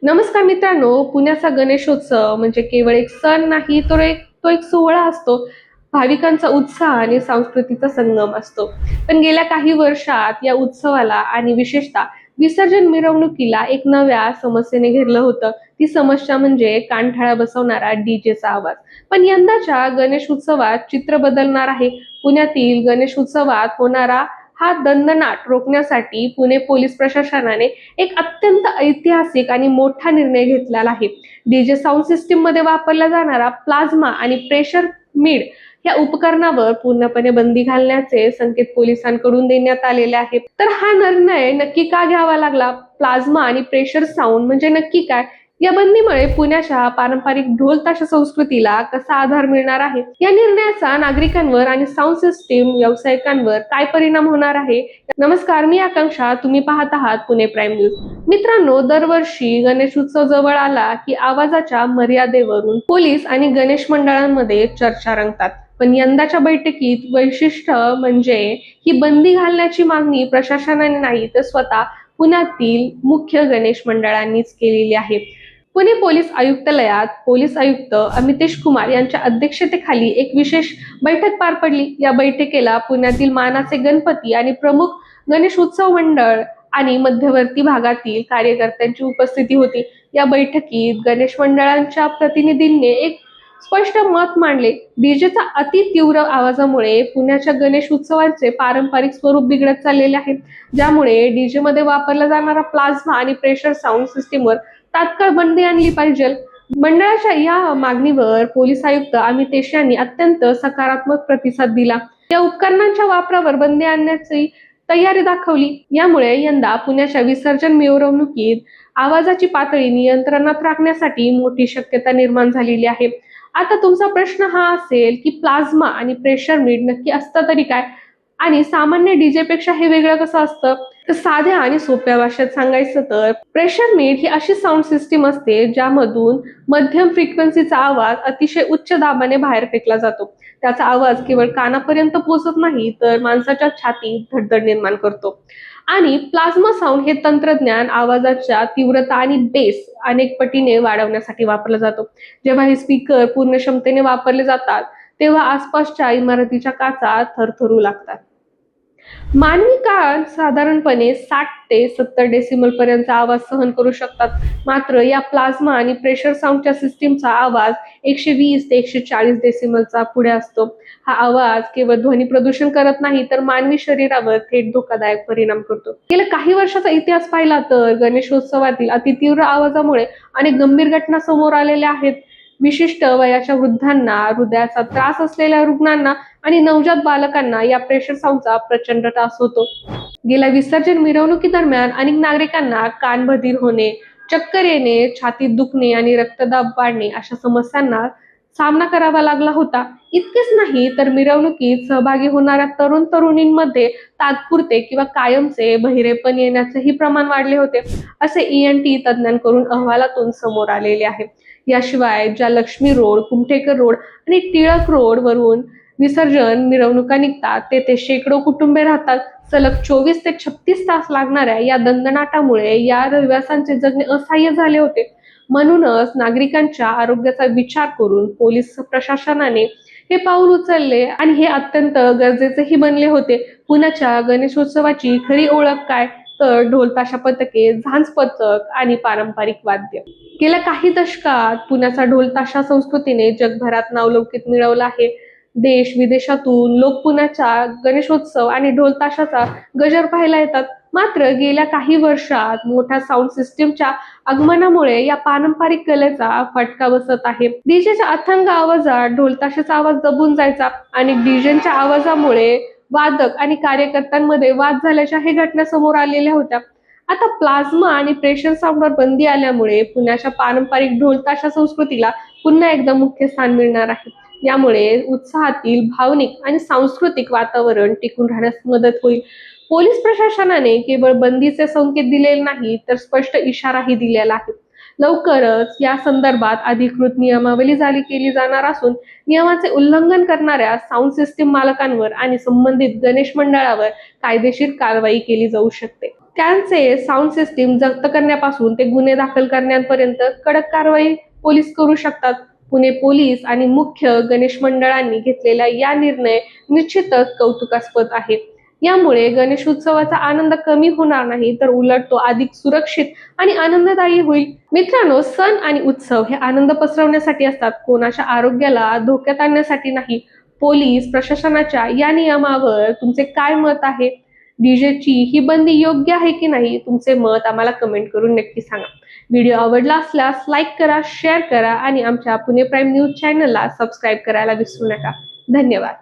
नमस्कार मित्रांनो, पुण्याचा गणेशोत्सव म्हणजे केवळ एक सण नाही, तर तो एक सोहळा असतो. भाविकांचा उत्साह आणि संस्कृतीचा संगम असतो. पण गेल्या काही वर्षात या उत्सवाला आणि विशेषतः विसर्जन मिरवणुकीला एक नव्या समस्येने घेरलं होतं. ती समस्या म्हणजे कानठळा बसवणारा डीजेचा आवाज. पण यंदाच्या गणेश उत्सवात चित्र बदलणार आहे. पुण्यातील गणेश उत्सवात होणारा हा दंदनाट रोखण्यासाठी पुणे पोलीस प्रशासनाने एक अत्यंत ऐतिहासिक आणि मोठा निर्णय घेतलेला आहे. डीजे साऊंड सिस्टीम मध्ये वापरला जाणारा प्लाझ्मा आणि प्रेशर मीड या उपकरणावर पूर्णपणे बंदी घालण्याचे संकेत पोलिसांकडून देण्यात आलेले आहेत. तर हा निर्णय नक्की का घ्यावा लागला? प्लाझ्मा आणि प्रेशर साऊंड म्हणजे नक्की काय? या बंदीमुळे पुण्याच्या पारंपरिक ढोल ताशा संस्कृतीला कसा आधार मिळणार आहे? या निर्णयाचा नागरिकांवर आणि साऊंड सिस्टीम व्यावसायिकांवर काय परिणाम होणार आहे? नमस्कार, मी आकांक्षा. तुम्ही पाहत आहात पुणे प्राईम न्यूज. मित्रांनो, दरवर्षी गणेश उत्सव जवळ आला की आवाजाच्या मर्यादेवरून पोलीस आणि गणेश मंडळांमध्ये चर्चा रंगतात. पण यंदाच्या बैठकीत वैशिष्ट्य म्हणजे ही बंदी घालण्याची मागणी प्रशासनाने नाही, तर स्वतः पुण्यातील मुख्य गणेश मंडळांनीच केलेली आहे. पुणे पोलीस आयुक्तालयात पोलीस आयुक्त अमितेश कुमार यांच्या अध्यक्षतेखाली एक विशेष बैठक पार पडली. या बैठकीला पुण्यातील मानाचे गणपती आणि प्रमुख गणेश उत्सव मंडळ आणि मध्यवर्ती भागातील कार्यकर्त्यांची उपस्थिती होती. या बैठकीत गणेश मंडळांच्या प्रतिनिधींनी एक स्पष्ट मत मांडले. डीजेचा अति तीव्र आवाजामुळे पुण्याच्या गणेश उत्सवांचे पारंपरिक स्वरूप बिघडत चाललेले आहे, ज्यामुळे डीजे मध्ये वापरला जाणारा प्लाझ्मा आणि प्रेशर साऊंड सिस्टीमवर तात्काळ बंदी आणली पाहिजे. मंडळाच्या या मागणीवर पोलीस आयुक्त अमितेश यांनी अत्यंत सकारात्मक प्रतिसाद दिला. या उपकरणांच्या वापरावर बंदी आणण्याची तयारी दाखवली. यामुळे यंदा पुण्याच्या विसर्जन मिरवणुकीत आवाजाची पातळी नियंत्रणात राखण्यासाठी मोठी शक्यता निर्माण झालेली आहे. आता तुमचा प्रश्न हा असेल की प्लाझ्मा आणि प्रेशर मीड नक्की असतं तरी काय, आणि सामान्य डीजे पेक्षा हे वेगळं कसं असतं? तर साध्या आणि सोप्या भाषेत सांगायचं तर प्रेशर मीड ही अशी साऊंड सिस्टीम असते ज्यामधून मध्यम फ्रिक्वेन्सीचा आवाज अतिशय उच्च दाबाने बाहेर फेकला जातो. त्याचा आवाज केवळ कानापर्यंत पोहोचत नाही, तर माणसाच्या छातीत धडधड निर्माण करतो. आणि प्लाझ्मा साऊंड हे तंत्रज्ञान आवाजाच्या तीव्रता आणि बेस अनेक पटीने वाढवण्यासाठी वापरलं जातो. जेव्हा हे स्पीकर पूर्ण क्षमतेने वापरले जातात, तेव्हा आसपासच्या इमारतीच्या काचा थरथरू लागतात. मानवी कान साधारणपणे 60 ते 70 डेसिबल पर्यंतचा आवाज सहन करू शकतात. मात्र या प्लाझ्मा आणि प्रेशर साऊंडच्या सिस्टीमचा आवाज 120 ते 140 डेसिबलचा पुढे असतो. हा आवाज केवळ ध्वनी प्रदूषण करत नाही, तर मानवी शरीरावर थेट धोकादायक परिणाम करतो. गेल्या काही वर्षाचा इतिहास पाहिला तर गणेशोत्सवातील अतितीव्र आवाजामुळे अनेक गंभीर घटना समोर आलेल्या आहेत. विशिष्ट वयाच्या वृद्धांना, हृदयाचा त्रास असलेल्या रुग्णांना आणि नवजात बालकांना या प्रेशर साऊंडचा प्रचंड त्रास होतो. गेल्या विसर्जन मिरवणुकीदरम्यान अनेक नागरिकांना कान बधीर होणे, चक्कर येणे, छातीत दुखणे आणि रक्तदाब वाढणे अशा समस्यांना सामना करावा लागला होता. इतकेच नाही, तर मिरवणुकीत सहभागी होणाऱ्या तरुण तरुणींमध्ये तात्पुरते किंवा कायमचे बहिरेपण येण्याचेही प्रमाण वाढले होते, असे ENT तज्ज्ञांकडून अहवालातून समोर आलेले आहे. याशिवाय ज्या लक्ष्मी रोड, कुमठेकर रोड आणि टिळक रोड वरून विसर्जन मिरवणुका निघतात, तेथे शेकडो कुटुंबे राहतात. सलग 24 ते 36 तास लागणाऱ्या या दंदनाटामुळे या रहिवाशांचे जगणे असह्य झाले होते. म्हणूनच नागरिकांच्या आरोग्याचा विचार करून पोलीस प्रशासनाने हे पाऊल उचलले आणि हे अत्यंत गरजेचेही बनले होते. पुण्याच्या गणेशोत्सवाची खरी ओळख काय? तर ढोल ताशा पथके, झांज पथक आणि पारंपरिक वाद्य. गेल्या काही दशकात पुण्याचा ढोल ताशा संस्कृतीने जगभरात नावलौकिक मिळवला आहे. देश विदेशातून लोक पुण्याच्या गणेशोत्सव आणि ढोल ताशाचा गजर पाहायला येतात. मात्र गेल्या काही वर्षात मोठ्या साऊंड सिस्टीमच्या आगमनामुळे या पारंपरिक कलेचा फटका बसत आहे. डीजेच्या अथांग आवाजात ढोल ताशाचा आवाज दबून जायचा आणि डीजेच्या आवाजामुळे वादक आणि कार्यकर्त्यांमध्ये वाद झाल्याच्या हे घटना समोर आलेल्या होत्या. आता प्लाझ्मा आणि प्रेशर साऊंडवर बंदी आल्यामुळे पुण्याच्या पारंपरिक ढोल ताशा संस्कृतीला पुन्हा एकदा मुख्य स्थान मिळणार आहे. यामुळे उत्साहातील भावनिक आणि सांस्कृतिक वातावरण टिकून राहण्यास मदत होईल. पोलीस प्रशासनाने केवळ बंदीचे संकेत दिलेले नाही, तर स्पष्ट इशाराही दिलेला आहे. लवकरच या संदर्भात अधिकृत नियमावली जारी केली जाणार असून नियमाचे उल्लंघन करणाऱ्या साऊंड सिस्टीम मालकांवर आणि संबंधित गणेश मंडळावर कायदेशीर कारवाई केली जाऊ शकते. त्यांचे साऊंड सिस्टीम जप्त करण्यापासून ते गुन्हे दाखल करण्यापर्यंत कडक कारवाई पोलीस करू शकतात. पुणे पोलीस आणि मुख्य गणेश मंडळांनी घेतलेला या निर्णय निश्चितच कौतुकास्पद आहे. यामुळे गणेश उत्सवाचा आनंद कमी होणार नाही, तर उलट तो अधिक सुरक्षित आणि आनंददायी होईल. मित्रांनो, सण आणि उत्सव हे आनंद पसरवण्यासाठी असतात, कोणाच्या आरोग्याला धोक्यात आणण्यासाठी नाही. पोलीस प्रशासनाच्या या नियमावर तुमचे काय मत आहे? डीजेची ही बंदी योग्य आहे की नाही? तुमचे मत आम्हाला कमेंट करून नक्की सांगा. व्हिडिओ आवडला असल्यास लाईक करा, शेअर करा आणि आमच्या पुणे प्राईम न्यूज चॅनलला सबस्क्राईब करायला विसरू नका. धन्यवाद.